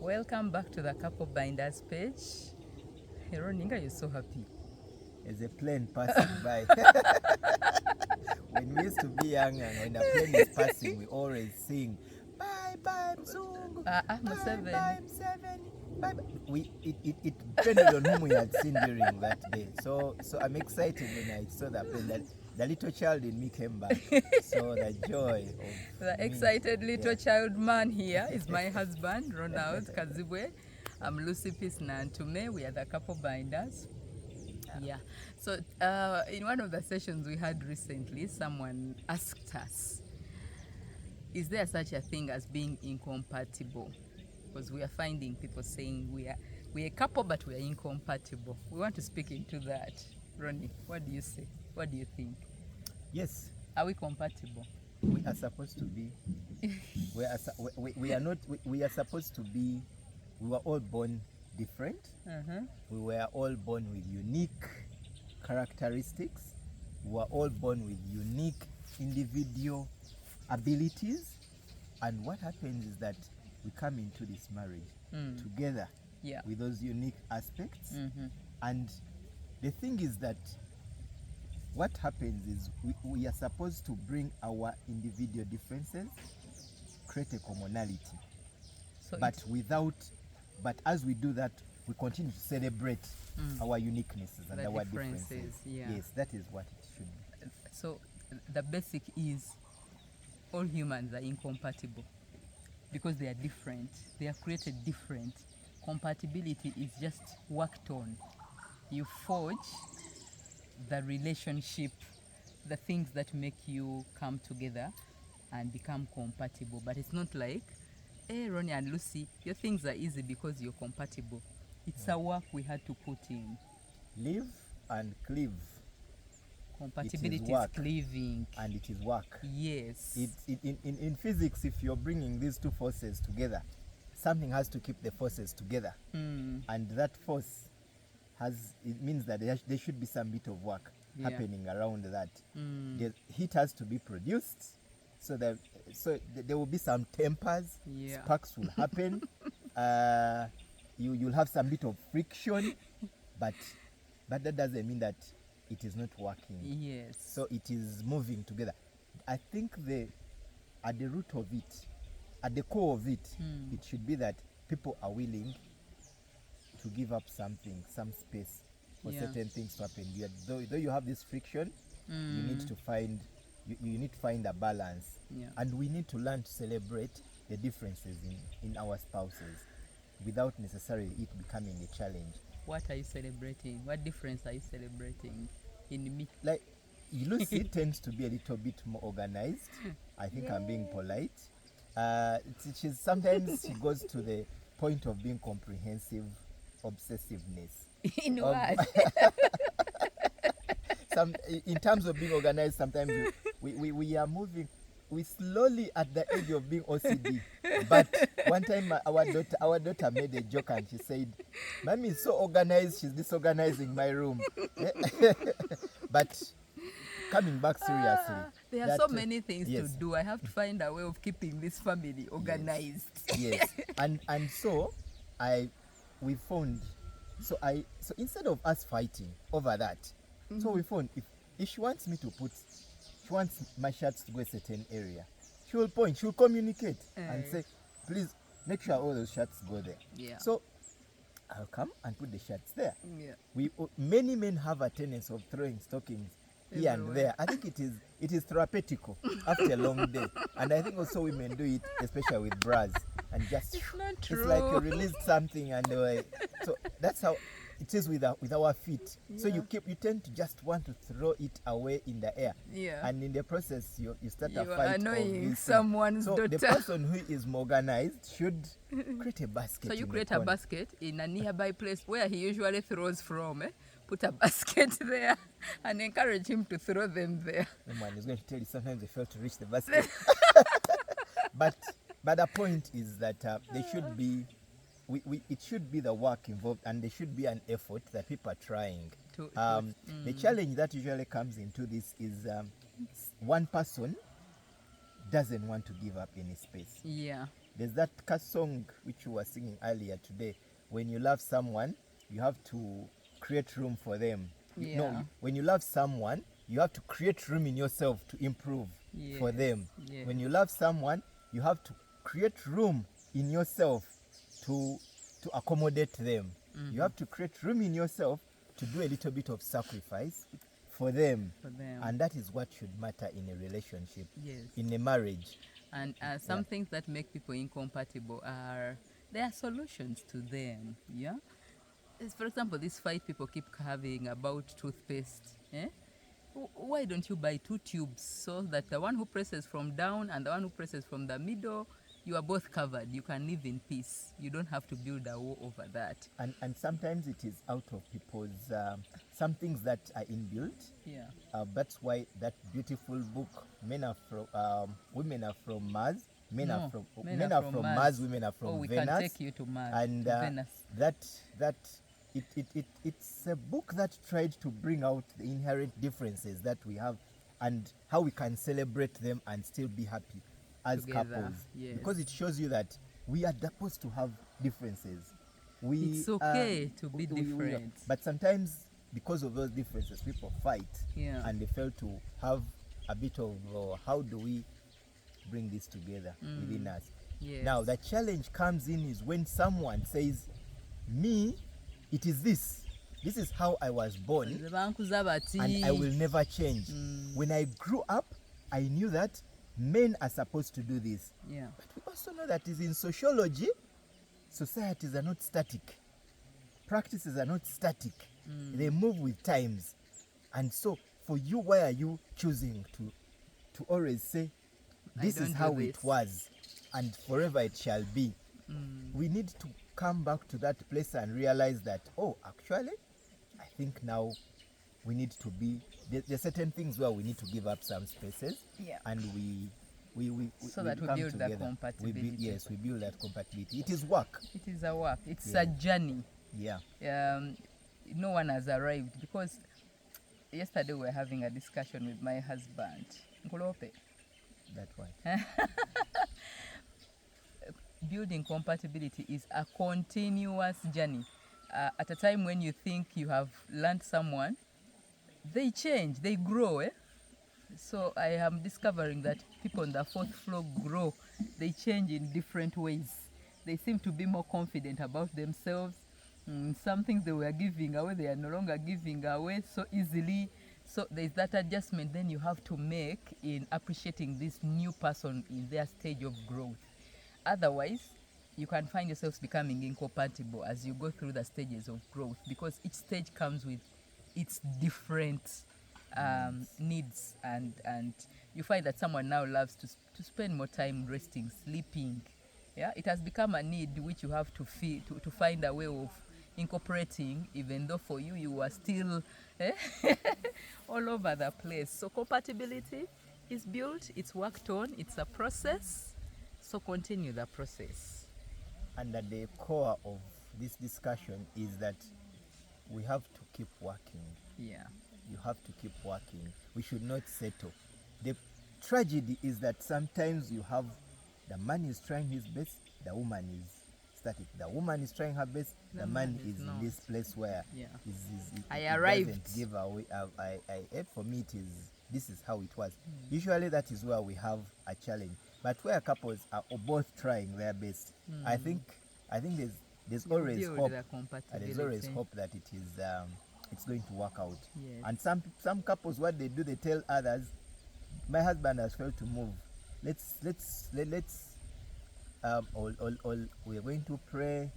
Welcome back to the Couple Binders page. Hey, Roninga, you're so happy. As a plane passing by. When we used to be young and when a plane is passing, we always sing, bye bye Mzungu, bye bye M7, bye bye. It depended on whom we had seen during that day. So I'm excited when I saw that plane, that the little child in me came back. So the joy of the excited little child man here is my husband, Ronald Kazibwe. I'm Lucy Peace Nantume. We are the Couple Binders. Yeah. So in one of the sessions we had recently, someone asked us, is there such a thing as being incompatible? Because we are finding people saying we're a couple but we are incompatible. We want to speak into that. Ronnie, what do you say? What do you think? Yes. Are we compatible? We are supposed to be. We are not. We are supposed to be. We were all born different. We were all born with unique characteristics. We were all born with unique individual abilities. And what happens is that we come into this marriage together with those unique aspects. And the thing is that what happens is we are supposed to bring our individual differences, create a commonality. So but as we do that, we continue to celebrate our uniquenesses and our differences. Yes, that is what it should be. So the basic is all humans are incompatible because they are different. They are created different. Compatibility is just worked on. You forge the relationship, the things that make you come together and become compatible. But it's not like, hey, Ronnie and Lucy, your things are easy because you're compatible. It's a work we had to put in. Live and cleave. Compatibility is cleaving. And it is work. Yes. In physics, if you're bringing these two forces together, something has to keep the forces together. And that force it means that there should be some bit of work happening around that. The heat has to be produced, so there will be some tempers, sparks will happen, you'll have some bit of friction, but that doesn't mean that it is not working. Yes. So it is moving together. I think at the root of it, at the core of it, it should be that people are willing to give up something, some space for certain things to happen. Though you have this friction, you need to find a balance. And we need to learn to celebrate the differences in our spouses without necessarily it becoming a challenge. What are you celebrating? What difference are you celebrating in me? Like Lucy tends to be a little bit more organized. I think I'm being polite. Sometimes she goes to the point of being comprehensive obsessiveness. In what? In terms of being organized, sometimes we are moving. We slowly at the edge of being OCD. But one time our daughter made a joke and she said, "Mommy is so organized, she's disorganizing my room." But coming back seriously, there are so many things to do. I have to find a way of keeping this family organized. Yes. And so we found, so instead of us fighting over that, so we found if she wants she wants my shirts to go a certain area, she will communicate and say, please make sure all those shirts go there. So I'll come and put the shirts there. Many men have a tendency of throwing stockings here and there. I think it is therapeutical after a long day. And I think also women do it, especially with bras. And just it's like you released something, and so that's how it is with our feet. So you tend to just want to throw it away in the air. And in the process you start a fight. Annoying someone's daughter. The person who is more organized should create a basket. So you create a basket in a nearby place where he usually throws from. Put a basket there and encourage him to throw them there. No man is going to tell you sometimes they fail to reach the basket. But the point is that there should be, it should be the work involved, and there should be an effort that people are trying. The challenge that usually comes into this is one person doesn't want to give up any space. there's that song which you were singing earlier today. When you love someone, you have to create room for them. When you love someone, you have to create room in yourself to improve for them. When you love someone, you have to create room in yourself to accommodate them. You have to create room in yourself to do a little bit of sacrifice for them. And that is what should matter in a relationship, in a marriage. And some things that make people incompatible there are solutions to them. For example, this fight people keep having about toothpaste. Why don't you buy 2 tubes so that the one who presses from down and the one who presses from the middle, you are both covered. You can live in peace. You don't have to build a wall over that. And sometimes it is out of people's some things that are inbuilt. That's why that beautiful book, Women are from Mars, men are from Mars, women are from we Venus. Can take you to Mars. And Venus. It's a book that tried to bring out the inherent differences that we have and how we can celebrate them and still be happy as together, couples. Because it shows you that we are supposed to have differences. It's okay to be different. But sometimes because of those differences, people fight and they fail to have a bit of how do we bring this together within us. Now the challenge comes in is when someone says, me, it is this is how I was born and I will never change. When I grew up, I knew that men are supposed to do this. But we also know that is in sociology, societies are not static. Practices are not static. They move with times. And so for you, why are you choosing to always say, this is how it was and forever it shall be? We need to come back to that place and realize that, actually, I think now we need to be, there are certain things where we need to give up some spaces, and we that we come build together. That compatibility. We build that compatibility. It is work. It is a work. It's a journey. No one has arrived, because yesterday we were having a discussion with my husband. That's why. Building compatibility is a continuous journey. At a time when you think you have learned someone, they change, they grow. So I am discovering that people on the 4th floor grow. They change in different ways. They seem to be more confident about themselves. Some things they were giving away, they are no longer giving away so easily. So there's that adjustment then you have to make in appreciating this new person in their stage of growth. Otherwise, you can find yourselves becoming incompatible as you go through the stages of growth, because each stage comes with its different needs, and you find that someone now loves to spend more time resting, sleeping. It has become a need which you have to feel, to find a way of incorporating, even though for you are still all over the place. So compatibility is built, it's worked on, it's a process. So continue the process. And at the core of this discussion is that we have to keep working. You have to keep working. We should not settle. The tragedy is that sometimes you have the man is trying his best, the woman is static. The woman is trying her best, the man is in this place where I arrived. Doesn't give away. For me, this is how it was. Usually that is where we have a challenge. But where couples are both trying their best, I think there's always hope. There's always hope that it is it's going to work out. And some couples, what they do, they tell others, my husband has failed to move. Let's we're going to pray.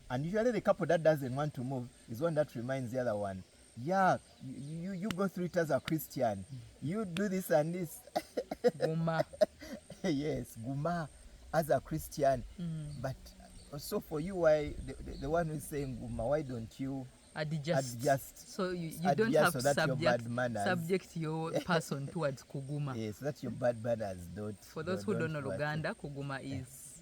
And usually the couple that doesn't want to move is one that reminds the other one, you go through it as a Christian. You do this and this. Guma. Yes, Guma as a Christian. But also for you, why the one who's saying Guma, why don't you adjust? So you don't have so to subject your person towards Kuguma. Yes, so that's your bad manners. For those who don't know Luganda, Kuguma is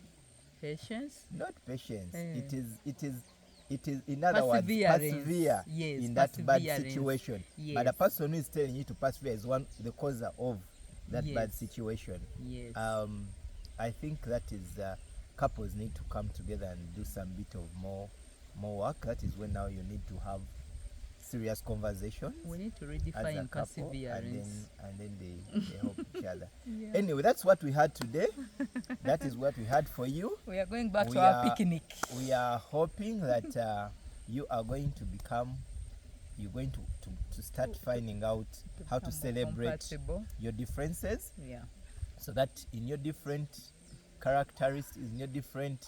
patience. Not patience. It is in other words, persevere in that bad situation. But the person who is telling you to persevere is the causer of that bad situation. I think that is couples need to come together and do some bit of more work. That is when now you need to have serious conversations. We need to as a redefine couple, perseverance. and then they help each other. Yeah. Anyway, that's what we had today. That is what we had for you. We are going back We to our are- picnic. We are hoping that you are going to become, you're going to start finding out how to become celebrate compatible. your differences, Yeah. so that in your different characteristics, in your different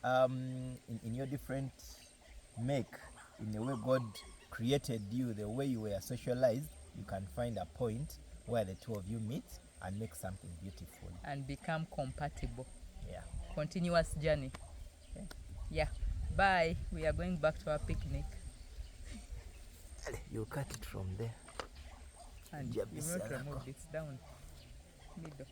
in your different make, in the way God created you, the way you were socialized, you can find a point where the two of you meet and make something beautiful. And become compatible. Yeah. Continuous journey. Okay. Yeah. Bye. We are going back to our picnic. You cut it from there. And you not remove this down middle.